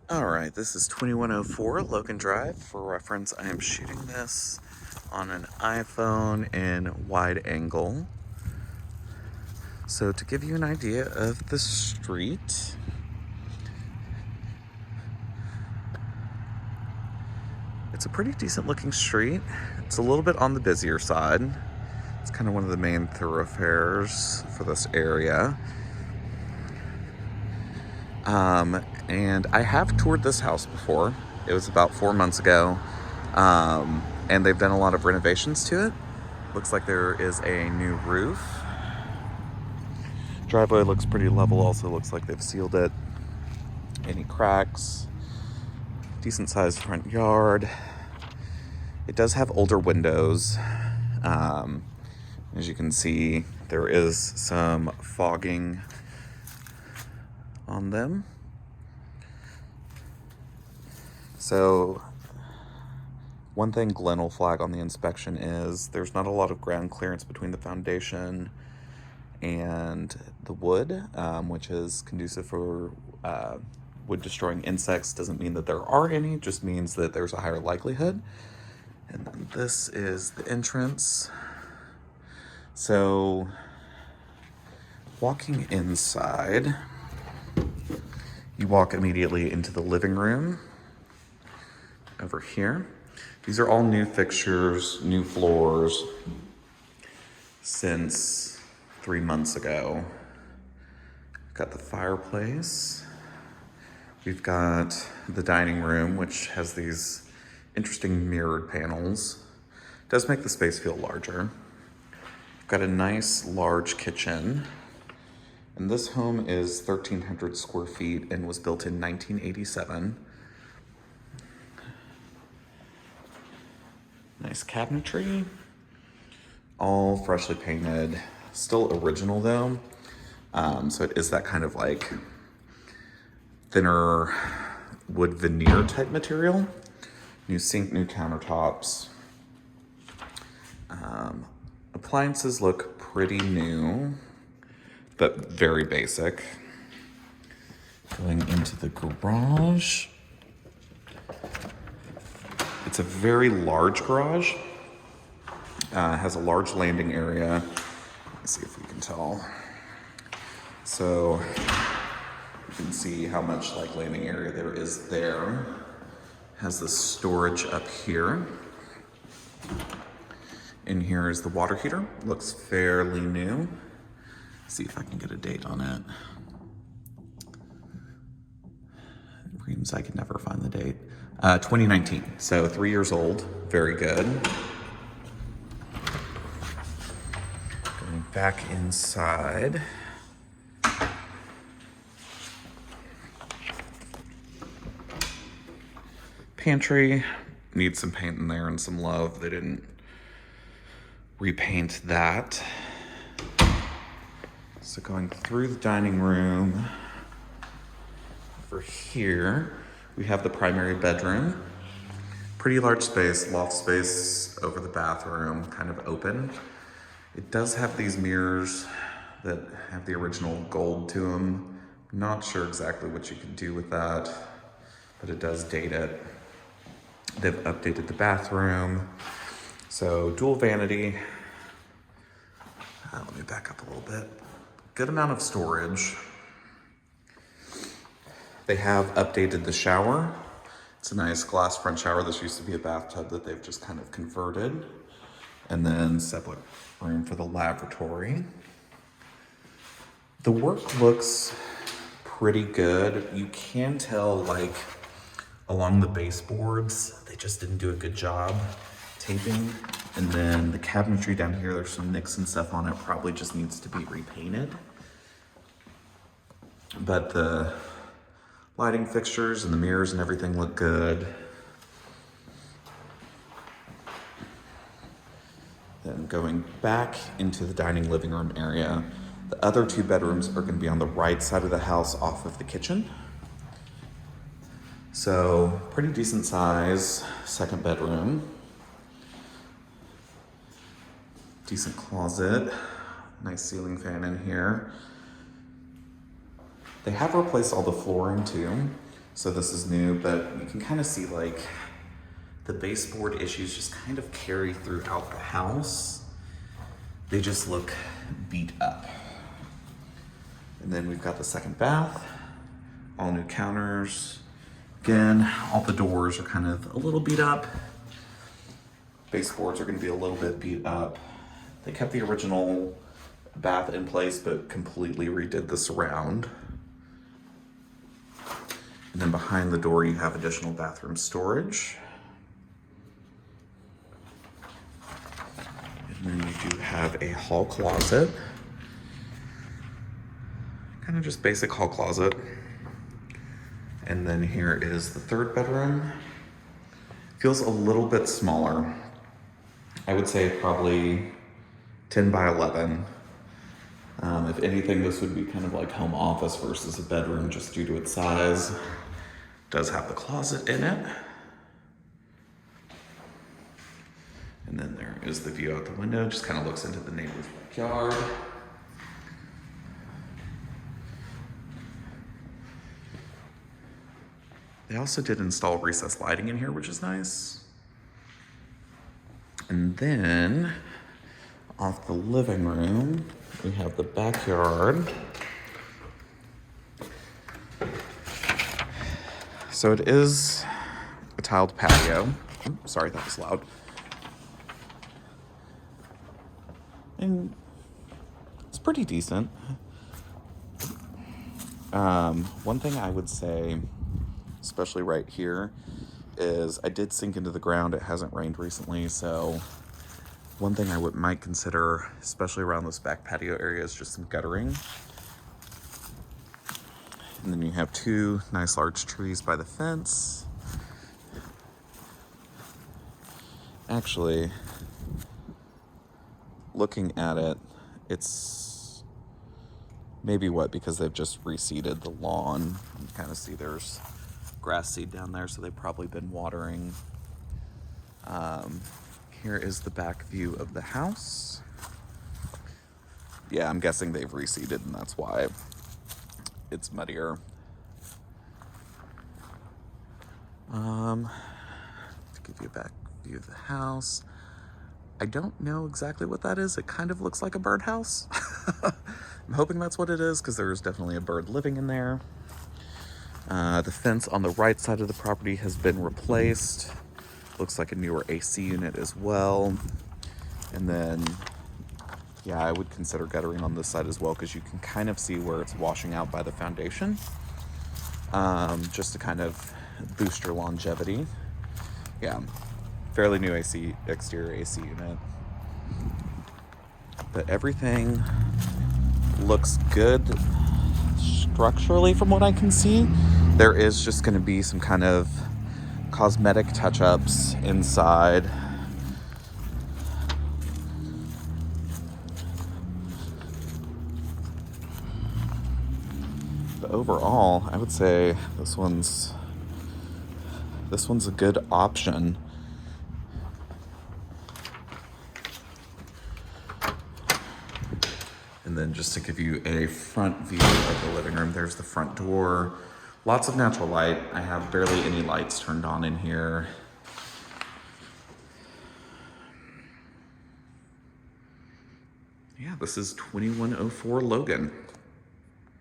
Alright, this is 2104 Logan Drive. For reference, I am shooting this on an iPhone in wide angle. So to give you an idea of the street, it's a pretty decent looking street. It's a little bit on the busier side. It's kind of one of the main thoroughfares for this area. And I have toured this house before. It was about 4 months ago. And they've done a lot of renovations to it. Looks like there is a new roof. Driveway looks pretty level. Also looks like they've sealed it. Any cracks. Decent sized front yard. It does have older windows. As you can see, there is some fogging on them. So one thing Glenn will flag on the inspection is there's not a lot of ground clearance between the foundation and the wood, which is conducive for wood destroying insects. Doesn't mean that there are any, just means that there's a higher likelihood. And then this is the entrance. So walking inside, you walk immediately into the living room over here. These are all new fixtures, new floors since 3 months ago. We've got the fireplace. We've got the dining room, which has these interesting mirrored panels. It does make the space feel larger. We've got a nice large kitchen. And this home is 1,300 square feet and was built in 1987. Nice cabinetry, all freshly painted, still original though. So it is that kind of like thinner wood veneer type material. New sink, new countertops. Appliances look pretty new, but very basic. Going into the garage. It's a very large garage. Has a large landing area. Let's see if we can tell. So you can see how much like landing area there is there. Has the storage up here. In here is the water heater. Looks fairly new. See if I can get a date on it. Reams, I can never find the date. 2019, so 3 years old. Very good. Going back inside. Pantry needs some paint in there and some love. They didn't repaint that. So going through the dining room, over here, we have the primary bedroom. Pretty large space, loft space over the bathroom, kind of open. It does have these mirrors that have the original gold to them. Not sure exactly what you could do with that, but it does date it. They've updated the bathroom. So dual vanity. Let me back up a little bit. Good amount of storage. They have updated the shower. It's a nice glass front shower. This used to be a bathtub that they've just kind of converted. And then separate room for the lavatory. The work looks pretty good. You can tell like along the baseboards, they just didn't do a good job taping. And then the cabinetry down here, there's some nicks and stuff on it. Probably just needs to be repainted. But the lighting fixtures and the mirrors and everything look good. Then going back into the dining living room area, the other 2 bedrooms are going to be on the right side of the house off of the kitchen. So pretty decent size second bedroom. Decent closet, nice ceiling fan in here. They have replaced all the flooring too. So this is new, but you can kind of see like the baseboard issues just kind of carry throughout the house. They just look beat up. And then we've got the second bath, all new counters. Again, all the doors are kind of a little beat up. Baseboards are gonna be a little bit beat up. They kept the original bath in place, but completely redid the surround. And then behind the door, you have additional bathroom storage. And then you do have a hall closet. Kind of just basic hall closet. And then here is the third bedroom. Feels a little bit smaller. I would say probably 10 by 11. If anything, this would be kind of like home office versus a bedroom just due to its size. Does have the closet in it. And then there is the view out the window, just kind of looks into the neighbor's backyard. They also did install recessed lighting in here, which is nice. And then off the living room, we have the backyard. So it is a tiled patio. Oops, sorry, that was loud. And it's pretty decent. One thing I would say, especially right here, is I did sink into the ground. It hasn't rained recently, so one thing I might consider, especially around this back patio area, is just some guttering. And then you have two nice large trees by the fence. Actually, looking at it, it's maybe wet because they've just reseeded the lawn. You kind of see there's grass seed down there, so they've probably been watering. Here is the back view of the house. Yeah, I'm guessing they've reseeded, and that's why it's muddier. To give you a back view of the house, I don't know exactly what that is. It kind of looks like a birdhouse. I'm hoping that's what it is, because there is definitely a bird living in there. The fence on the right side of the property has been replaced. Looks like a newer AC unit as well. And then, yeah, I would consider guttering on this side as well, because you can kind of see where it's washing out by the foundation. Just to kind of boost your longevity. Yeah, fairly new exterior AC unit. But everything looks good structurally from what I can see. There is just going to be some kind of cosmetic touch-ups inside. But overall, I would say this one's a good option. And then just to give you a front view of the living room, there's the front door. Lots of natural light. I have barely any lights turned on in here. Yeah, this is 2104 Logan.